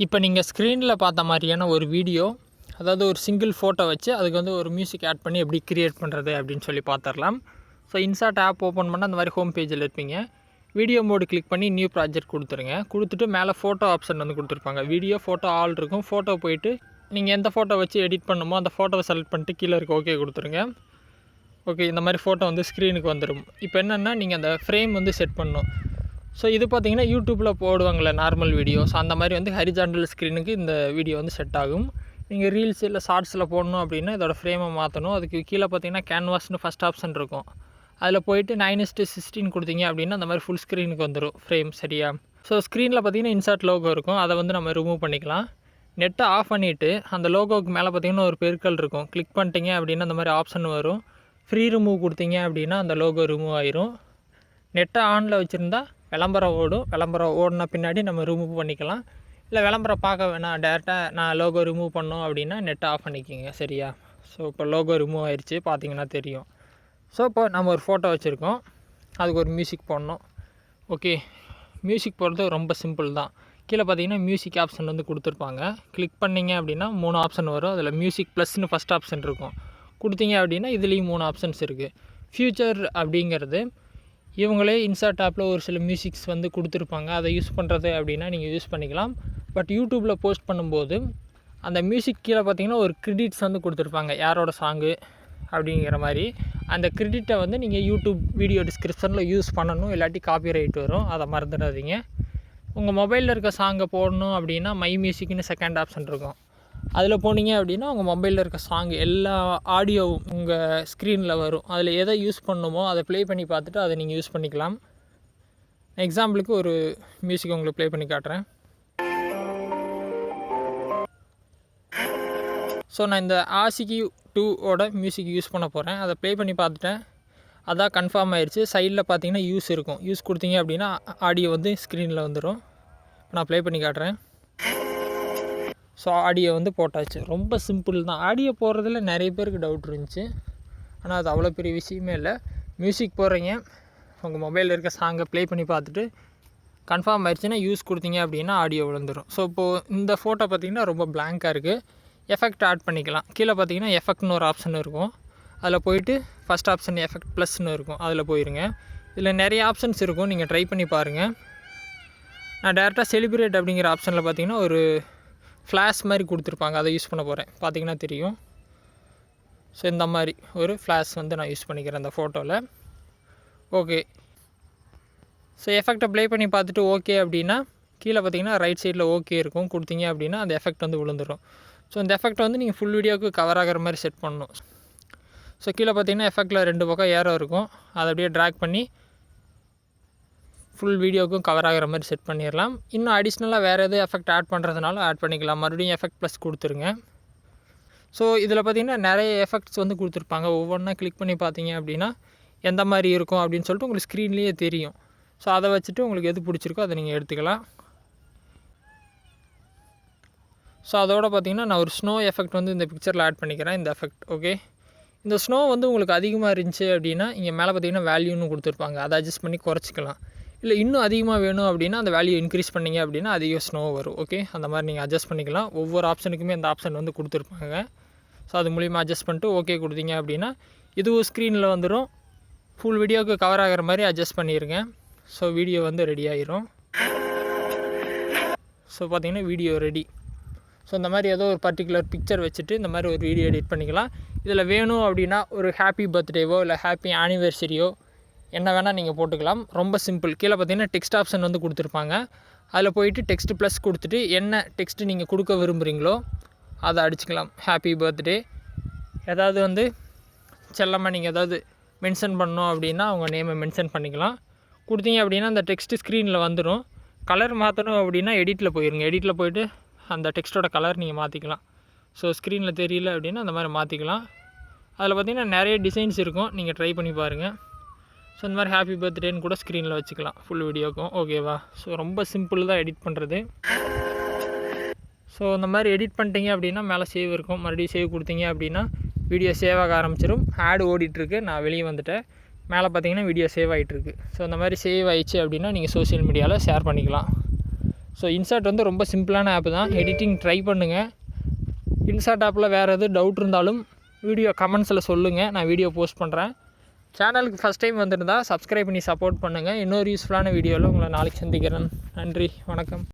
இப்போ நீங்கள் ஸ்க்ரீனில் பார்த்த மாதிரியான ஒரு வீடியோ, அதாவது ஒரு சிங்கிள் ஃபோட்டோ வச்சு அதுக்கு வந்து ஒரு மியூசிக் ஆட் பண்ணி எப்படி கிரியேட் பண்ணுறது அப்படின்னு சொல்லி பார்த்துடலாம். ஸோ இன்சார்ட் ஆப் ஓப்பன் பண்ணால் அந்த மாதிரி ஹோம் பேஜில் இருப்பீங்க. வீடியோ மோடு கிளிக் பண்ணி நியூ ப்ராஜெக்ட் கொடுத்துருங்க. கொடுத்துட்டு மேலே ஃபோட்டோ ஆப்ஷன் வந்து கொடுத்துருப்பாங்க. வீடியோ ஃபோட்டோ ஆல் இருக்கும். ஃபோட்டோ போயிட்டு நீங்கள் எந்த ஃபோட்டோ வச்சு எடிட் பண்ணணுமோ அந்த ஃபோட்டோவை செலக்ட் பண்ணிட்டு கீழே இருக்க ஓகே கொடுத்துருங்க. ஓகே, இந்த மாதிரி ஃபோட்டோ வந்து ஸ்க்ரீனுக்கு வந்துடும். இப்போ என்னென்னா நீங்கள் அந்த ஃப்ரேம் வந்து செட் பண்ணணும். ஸோ இது பார்த்தீங்கன்னா யூடியூப்பில் போடுவாங்களே நார்மல் வீடியோஸ், அந்த மாதிரி வந்து ஹரிசாண்டல் ஸ்க்ரீனுக்கு இந்த வீடியோ வந்து செட் ஆகும். நீங்கள் ரீல்ஸ் இல்லை ஷார்ட்ஸில் போடணும் அப்படின்னா இதோட ஃப்ரேமை மாற்றணும். அதுக்கு கீழே பார்த்தீங்கன்னா கேன்வாஸ்னு ஃபஸ்ட் ஆப்ஷன் இருக்கும். அதில் போயிட்டு 9:16 கொடுத்தீங்க அப்படின்னா அந்த மாதிரி ஃபுல் ஸ்க்ரீனுக்கு வந்துடும் ஃப்ரேம். சரியா? ஸோ ஸ்க்ரீனில் பார்த்தீங்கன்னா இன்சர்ட் லோகோ இருக்கும். அதை வந்து நம்ம ரிமூவ் பண்ணிக்கலாம். நெட்டை ஆஃப் பண்ணிவிட்டு அந்த லோகோவுக்கு மேலே பார்த்தீங்கன்னா ஒரு பெருக்கல் இருக்கும். கிளிக் பண்ணிட்டீங்க அப்படின்னா அந்த மாதிரி ஆப்ஷன் வரும். ஃப்ரீ ரிமூவ் கொடுத்தீங்க அப்படின்னா அந்த லோகோ ரிமூவ் ஆயிரும். நெட்டை ஆனில் வச்சுருந்தா விளம்பரம் ஓடும். விளம்பரம் ஓடின பின்னாடி நம்ம ரிமூவ் பண்ணிக்கலாம். இல்லை விளம்பரம் பார்க்க வேணாம், டேரெக்டாக நான் லோகோ ரிமூவ் பண்ணோம் அப்படின்னா நெட்டை ஆஃப் பண்ணிக்கோங்க. சரியா? ஸோ இப்போ லோகோ ரிமூவ் ஆயிடுச்சு, பார்த்தீங்கன்னா தெரியும். ஸோ இப்போ நம்ம ஒரு ஃபோட்டோ வச்சுருக்கோம், அதுக்கு ஒரு மியூசிக் போடணும். ஓகே, மியூசிக் போடுறது ரொம்ப சிம்பிள் தான். கீழே பார்த்தீங்கன்னா மியூசிக் ஆப்ஷன் வந்து கொடுத்துருப்பாங்க. கிளிக் பண்ணிங்க அப்படின்னா 3 ஆப்ஷன் வரும். அதில் மியூசிக் ப்ளஸ்னு ஃபஸ்ட் ஆப்ஷன் இருக்கும். கொடுத்தீங்க அப்படின்னா இதுலேயும் 3 ஆப்ஷன்ஸ் இருக்குது. ஃப்யூச்சர் அப்படிங்கிறது இவங்களே இன்சர்ட் ஆப்பில் ஒரு சில மியூசிக்ஸ் வந்து கொடுத்துருப்பாங்க. அதை யூஸ் பண்ணுறது அப்படின்னா நீங்கள் யூஸ் பண்ணிக்கலாம். பட் யூடியூப்பில் போஸ்ட் பண்ணும்போது அந்த மியூசிக் கீழே பார்த்தீங்கன்னா ஒரு கிரெடிட்ஸ் வந்து கொடுத்துருப்பாங்க, யாரோட சாங்கு அப்படிங்கிற மாதிரி. அந்த கிரெடிட்டை வந்து நீங்கள் யூடியூப் வீடியோ டிஸ்கிரிப்ஷனில் யூஸ் பண்ணணும், இல்லாட்டி காப்பிரைட் வரும். அதை மறந்துடாதீங்க. உங்கள் மொபைலில் இருக்க சாங்கை போடணும் அப்படின்னா மை மியூசிக்னு செகண்ட் ஆப்ஷன் இருக்கும். அதில் போனீங்க அப்படின்னா உங்கள் மொபைலில் இருக்க சாங் எல்லா ஆடியோவும் உங்கள் ஸ்க்ரீனில் வரும். அதில் எதை யூஸ் பண்ணணுமோ அதை ப்ளே பண்ணி பார்த்துட்டு அதை நீங்கள் யூஸ் பண்ணிக்கலாம். எக்ஸாம்பிளுக்கு ஒரு மியூசிக் உங்களுக்கு ப்ளே பண்ணி காட்டுறேன். ஸோ நான் இந்த ஆஷிகி 2ஓட மியூசிக் யூஸ் பண்ண போகிறேன். அதை ப்ளே பண்ணி பார்த்துட்டேன். அதான் கன்ஃபார்ம் ஆயிடுச்சு. சைடில் பார்த்தீங்கன்னா யூஸ் இருக்கும். யூஸ் கொடுத்தீங்க அப்படின்னா ஆடியோ வந்து ஸ்க்ரீனில் வந்துடும். நான் ப்ளே பண்ணி காட்டுறேன். ஸோ ஆடியோ வந்து போட்டாச்சு. ரொம்ப சிம்பிள் தான். ஆடியோ போடுறதுல நிறைய பேருக்கு டவுட் இருந்துச்சு, ஆனால் அது அவ்வளோ பெரிய விஷயமே இல்லை. மியூசிக் போடுறீங்க, உங்கள் மொபைலில் இருக்க சாங்கை ப்ளே பண்ணி பார்த்துட்டு கன்ஃபார்ம் ஆயிடுச்சுன்னா யூஸ் கொடுத்தீங்க அப்படின்னா ஆடியோ விழுந்துடும். ஸோ இப்போது இந்த ஃபோட்டோ பார்த்திங்கன்னா ரொம்ப பிளாங்காக இருக்குது. எஃபெக்ட் ஆட் பண்ணிக்கலாம். கீழே பார்த்தீங்கன்னா எஃபெக்ட்னு ஒரு ஆப்ஷன் இருக்கும். அதில் போயிட்டு ஃபஸ்ட் ஆப்ஷன் எஃபெக்ட் ப்ளஸ்னு இருக்கும். அதில் போயிருங்க. இதில் நிறைய ஆப்ஷன்ஸ் இருக்கும், நீங்கள் ட்ரை பண்ணி பாருங்கள். நான் டேரெக்டாக செலிப்ரேட் அப்படிங்கிற ஆப்ஷனில் பார்த்தீங்கன்னா ஒரு ஃப்ளாஷ் மாதிரி கொடுத்துருப்பாங்க, அதை யூஸ் பண்ண போகிறேன். பார்த்தீங்கன்னா தெரியும். ஸோ இந்த மாதிரி ஒரு ஃப்ளாஷ் வந்து நான் யூஸ் பண்ணிக்கிறேன் அந்த ஃபோட்டோவில். ஓகே, ஸோ எஃபெக்டை ப்ளே பண்ணி பார்த்துட்டு ஓகே அப்படின்னா கீழே பார்த்தீங்கன்னா ரைட் சைடில் ஓகே இருக்கும். கொடுத்தீங்க அப்படின்னா அந்த எஃபெக்ட் வந்து விழுந்துடும். ஸோ இந்த எஃபெக்ட் வந்து நீங்கள் ஃபுல் வீடியோவுக்கு கவர் ஆகிற மாதிரி செட் பண்ணணும். ஸோ கீழே பார்த்தீங்கன்னா எஃபெக்டில் 2 பக்கம் ஏரோ இருக்கும். அதை அப்படியே ட்ராக் பண்ணி ஃபுல் வீடியோவுக்கும் கவர் ஆகிற மாதிரி செட் பண்ணிடலாம். இன்னும் அடிஷ்னலாக வேறு எதுவும் எஃபெக்ட் ஆட் பண்ணுறதுனால ஆட் பண்ணிக்கலாம். மறுபடியும் எஃபெக்ட் ப்ளஸ் கொடுத்துருங்க. ஸோ இதில் பார்த்திங்கன்னா நிறைய எஃபெக்ட்ஸ் வந்து கொடுத்துருப்பாங்க. ஒவ்வொன்றா கிளிக் பண்ணி பார்த்தீங்க அப்படின்னா எந்த மாதிரி இருக்கும் அப்படின்னு சொல்லிட்டு உங்களுக்கு ஸ்க்ரீன்லேயே தெரியும். ஸோ அதை வச்சுட்டு உங்களுக்கு எது பிடிச்சிருக்கோ அதை நீங்கள் எடுத்துக்கலாம். ஸோ அதோடு பார்த்திங்கன்னா நான் ஒரு ஸ்னோ எஃபெக்ட் வந்து இந்த பிக்சரில் ஆட் பண்ணிக்கிறேன். இந்த எஃபெக்ட் ஓகே. இந்த ஸ்னோ வந்து உங்களுக்கு அதிகமாக இருந்துச்சு அப்படின்னா இங்கே மேலே பார்த்திங்கன்னா வேல்யூன்னு கொடுத்துருப்பாங்க, அதை அட்ஜஸ்ட் பண்ணி குறைச்சிக்கலாம். இல்லை இன்னும் அதிகமாக வேணும் அப்படின்னா அந்த வேல்யூ இன்க்ரீஸ் பண்ணிங்க அப்படின்னா அதிக ஸ்னோ வரும். ஓகே, அந்த மாதிரி நீங்கள் அட்ஜஸ்ட் பண்ணிக்கலாம். ஒவ்வொரு ஆப்ஷனுக்குமே அந்த ஆப்ஷன் வந்து கொடுத்துருப்பாங்க. ஸோ அது மூலிமா அட்ஜஸ்ட் பண்ணிட்டு ஓகே கொடுத்தீங்க அப்படின்னா இதுவும் ஸ்க்ரீனில் வந்துடும். ஃபுல் வீடியோவுக்கு கவர் ஆகிற மாதிரி அட்ஜஸ்ட் பண்ணிடுங்க. ஸோ வீடியோ வந்து ரெடி ஆகிரும். ஸோ பார்த்திங்கன்னா வீடியோ ரெடி. ஸோ இந்த மாதிரி ஏதோ ஒரு பர்டிகுலர் பிக்சர் வச்சுட்டு இந்த மாதிரி ஒரு வீடியோ எடிட் பண்ணிக்கலாம். இதில் வேணும் அப்படின்னா ஒரு ஹாப்பி பர்த்டேவோ இல்லை ஹாப்பி ஆனிவர்சரியோ என்ன வேணால் நீங்கள் போட்டுக்கலாம். ரொம்ப சிம்பிள். கீழே பார்த்தீங்கன்னா டெக்ஸ்ட் ஆப்ஷன் வந்து கொடுத்துருப்பாங்க. அதில் போயிட்டு டெக்ஸ்ட் ப்ளஸ் கொடுத்துட்டு என்ன டெக்ஸ்ட்டு நீங்கள் கொடுக்க விரும்புகிறீங்களோ அதை அடிச்சுக்கலாம். ஹாப்பி பர்த்டே, ஏதாவது வந்து செல்லமாக நீங்கள் ஏதாவது மென்ஷன் பண்ணணும் அப்படின்னா அவங்க நேமை மென்ஷன் பண்ணிக்கலாம். கொடுத்தீங்க அப்படின்னா அந்த டெக்ஸ்ட்டு ஸ்க்ரீனில் வந்துடும். கலர் மாற்றணும் அப்படின்னா எடிட்டில் போயிருங்க. எடிட்டில் போய்ட்டு அந்த டெக்ஸ்ட்டோட கலர் நீங்கள் மாற்றிக்கலாம். ஸோ ஸ்க்ரீனில் தெரியல அப்படின்னா அந்த மாதிரி மாற்றிக்கலாம். அதில் பார்த்திங்கன்னா நிறைய டிசைன்ஸ் இருக்கும், நீங்கள் ட்ரை பண்ணி பாருங்கள். ஸோ இந்த மாதிரி ஹாப்பி பர்த்டேன்னு கூட ஸ்க்ரீனில் வச்சுக்கலாம் ஃபுல் வீடியோக்கும். ஓகேவா? ஸோ ரொம்ப சிம்பிள் தான் எடிட் பண்ணுறது. ஸோ இந்த மாதிரி எடிட் பண்ணிட்டீங்க அப்படின்னா மேலே சேவ் இருக்கும். மறுபடியும் சேவ் கொடுத்தீங்க அப்படின்னா வீடியோ சேவ் ஆக ஆரம்பிச்சிடும். ஆடு ஓடிட்டுருக்கு, நான் வெளியே வந்துட்டேன். மேலே பார்த்தீங்கன்னா வீடியோ சேவ் ஆகிட்டுருக்கு. ஸோ இந்த மாதிரி சேவ் ஆகிடுச்சு அப்படின்னா நீங்கள் சோஷியல் மீடியாவில் ஷேர் பண்ணிக்கலாம். ஸோ இன்சார்ட் வந்து ரொம்ப சிம்பிளான ஆப் தான். எடிட்டிங் ட்ரை பண்ணுங்கள். இன்சார்ட் ஆப்பில் வேறு எதுவும் டவுட் இருந்தாலும் வீடியோ கமெண்ட்ஸில் சொல்லுங்கள், நான் வீடியோ போஸ்ட் பண்ணுறேன். சேனலுக்கு ஃபஸ்ட் டைம் வந்திருந்தால் சப்ஸ்கிரைப் பண்ணி சப்போர்ட் பண்ணுங்கள். இன்னொரு யூஸ்ஃபுல்லான வீடியோவில் உங்களை நாளைக்கு சந்திக்கிறேன். நன்றி, வணக்கம்.